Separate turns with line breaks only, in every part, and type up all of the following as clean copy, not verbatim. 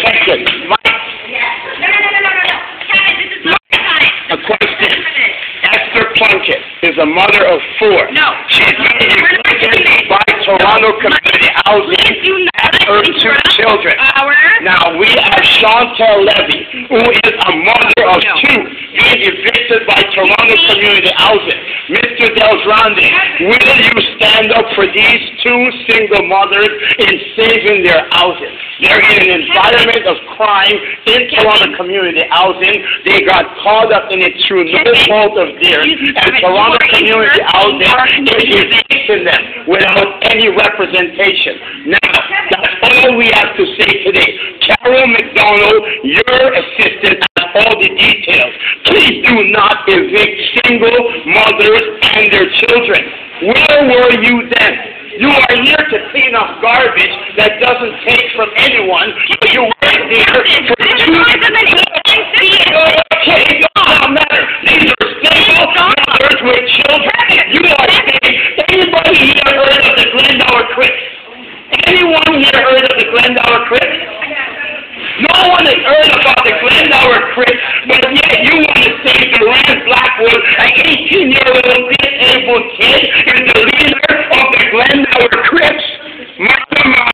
second. Mike,
No.
a question. Esther Plunkett is a mother of 4.
No.
She's being evicted by Toronto Community Housing and her 2 children. Now, we have Chantal Levy, who is a mother of 2, being evicted by Toronto Community Housing. Mr. Delgrande, will you stand up for these 2 single mothers in saving their housing? They're in an environment of crime in Toronto Community Housing. They got caught up in it through no fault of theirs, and Toronto Community Housing is evicting them without any representation. Now, that's all we have to say today. Carol McDonald, your assistant, has all the details. Please do not evict single mothers and their children. Where were you then? You are here to clean up garbage that doesn't take from anyone, but you weren't there for 2 Okay, it doesn't matter. These are single mothers with children. You are saying, anybody here heard of the Glendower Crips? Anyone here heard of the Glendower Crips? No one has heard about the Glendower Crips, but yet you want to say Durant Blackwood, an 18-year-old disabled kid, is the leader of the Glendower Crips? My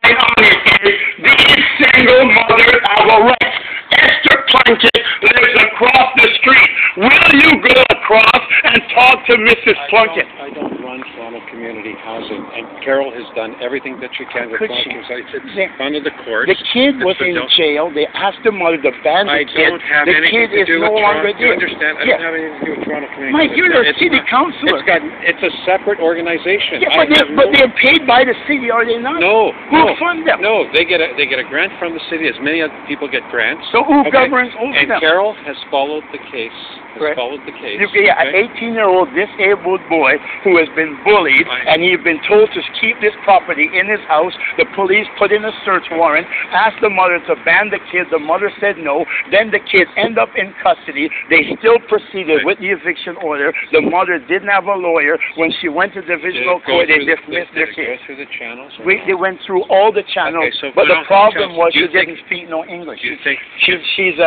honor is, these single mothers have a right. Esther Plunkett lives across the street. Will you go across and talk to Mrs. Plunkett?
I don't run Toronto Community Housing, and Carol has done everything that she can with Toronto. It's in front of the court.
The kid was in jail. They asked the mother to ban the kid. The kid is no longer there.
You understand? I don't have anything to do with Toronto Community
Mike,
Housing.
you're a city councilor.
It's a separate organization.
Yeah, but they're paid by the city, are they not?
No.
Who fund them?
No, they get a grant from the city, as many other people get grants.
So who governs over them?
And Carol has followed the case.
Yeah, an 18-year-old disabled boy who has been bullied, and he's been told to keep this property in his house. The police put in a search warrant, asked the mother to ban the kid. The mother said no. Then the kids end up in custody. They still proceeded with the eviction order. The mother didn't have a lawyer. When she went to divisional court, they dismissed their case.
Did it go through the channels?
They went through all the channels, but the problem was she didn't speak no English. She's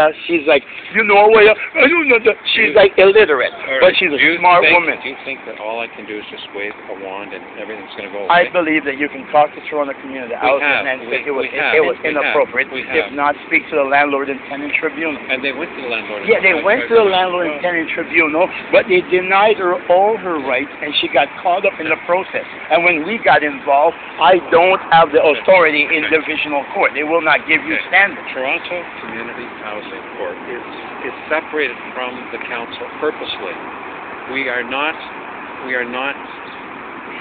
like, you know what? I don't know that. She's like illiterate, but she's a smart woman.
Do you think that all I can do is just wave a wand and everything's going to go away?
I believe that you can talk to Toronto Community Housing and say it was inappropriate. If not, speak to the Landlord and Tenant Tribunal.
And they went to the Landlord.
Yeah, they went to the Landlord and Tenant Tribunal, but they denied her all her rights, and she got caught up in the process. And when we got involved, I don't have the authority in divisional court. They will not give you standards.
Toronto Community Housing Court is separated from the council purposely. We are not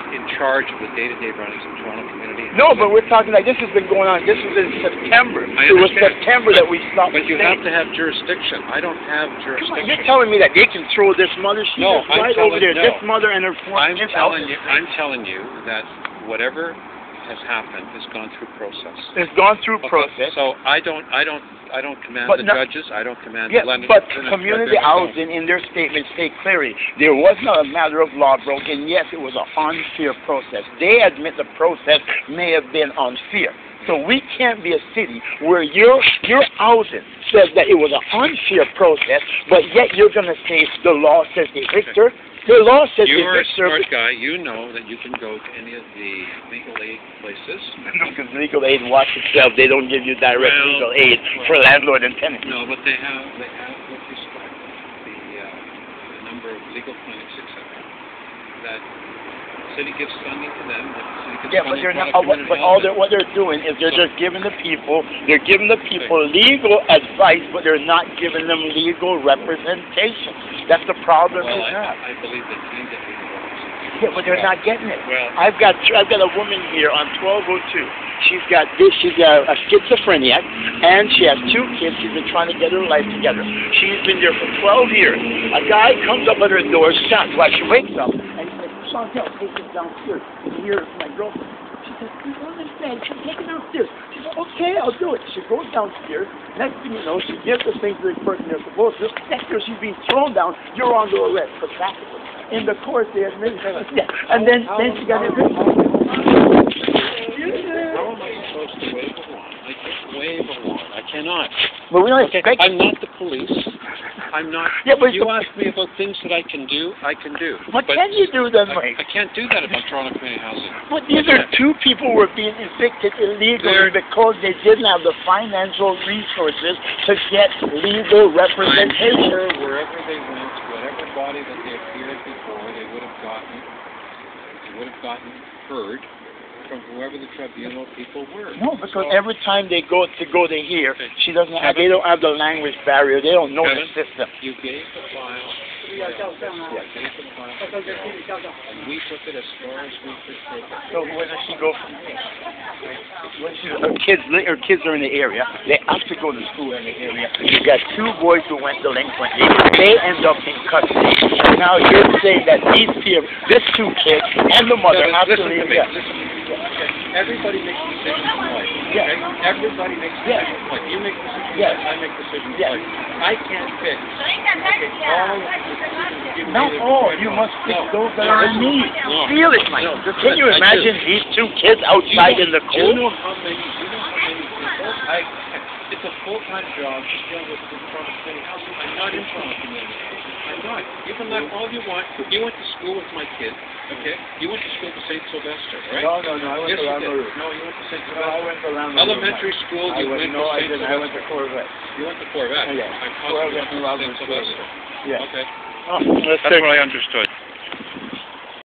in charge of the day-to-day runnings of Toronto Community Housing.
No, but we're talking like this has been going on. This was in September. It was September that we stopped.
But you have to have jurisdiction. I don't have jurisdiction.
Come on, you're telling me that they can throw this mother? She's right over there. No. This mother and her
I'm telling you that whatever has happened has gone through process.
It's gone through process.
So I don't command the judges. I don't command the lenders.
But Community Housing in their statement say clearly there was not a matter of law broken. Yes, it was an unfair process. They admit the process may have been unfair. So we can't be a city where your housing says that it was an unfair process, but yet you're going to say the law says the victor. The law says
you're a smart guy. You know that you can go to any of the legal aid places.
Because legal aid watch itself. They don't give you direct legal aid for landlord and tenant.
No, but they have with respect the number of legal clinics, etc. That the city gives funding to them.
But they're not. What they're doing is they're just giving the people. They're giving the people legal advice, but they're not giving them legal representation. That's the problem we have.
I believe they can get legal representation.
Yeah, but they're not getting it.
Well,
I've got a woman here on 1202. She's got a schizophrenic, and she has 2 kids. She's been trying to get her life together. She's been there for 12 years. A guy comes up at her door, shouts while she wakes up, and he says, Chantal, take this downstairs. Here's my girlfriend. She says, you don't understand. She'll take it downstairs. She says, okay, I'll do it. She goes downstairs. Next thing you know, she gives the thing to the person they're supposed to. Next thing she's being thrown down. You're under arrest for trafficking. In the court, they admit her. Yeah. And then she got evicted.
How am I supposed to wave a wand? wave a wand. I cannot.
But we don't
Okay,
expect.
I'm not the police. I'm not.
Yeah, but
you ask me about things that I can do, I can do.
What
But
can you do then, Mike?
I can't do that about Toronto Community Housing.
But these are two people who were being evicted illegally because they didn't have the financial resources to get legal
I'm
representation.
sure wherever they went, whatever body that they appeared before, they would have gotten heard from whoever the tribunal people were.
No, because
So,
every time they go to here, she doesn't have. They don't have the language barrier. They don't know the
Kevin,
system.
you gave the file. You gave the file. And we took it as far as we could take it.
So where does she go from here? Her kids are in the area. They have to go to school in the area. You got two boys who went delinquent. They end up in custody. Now you're saying that these two kids and the mother
Kevin,
have to
listen to
leave.
me.
Yeah.
Listen to me. Okay? Everybody makes decisions in life.
Yeah.
Okay? Everybody makes decisions in life. You make decisions in
Yeah.
life. I make decisions in
Yeah.
life. I can't fix all of the decisions you
No,
made.
oh, you must fix those that are in need.
No.
Feel it, Mike.
No, just
Can you
I
imagine
do.
these two kids outside in the
Do you
cold?
know how many people? It's a full-time job to deal with Toronto Community Housing. I'm not in Toronto Community Housing. I'm not. You can let all you want. You went to school with my kid, okay? You went to school to St. Sylvester, right?
No, I went
Yes,
to
you
Lamoureux.
did. No, you went to St.
No,
Sylvester.
I went to Lamoureux.
Elementary school, you went to St. Sylvester.
I went to Corvette.
You went to Corvette.
Yeah.
I'm
Corvette
positive
and
you went to
Lamoureux.
St. Sylvester.
Yeah.
Okay.
Oh, let's
That's what I understood.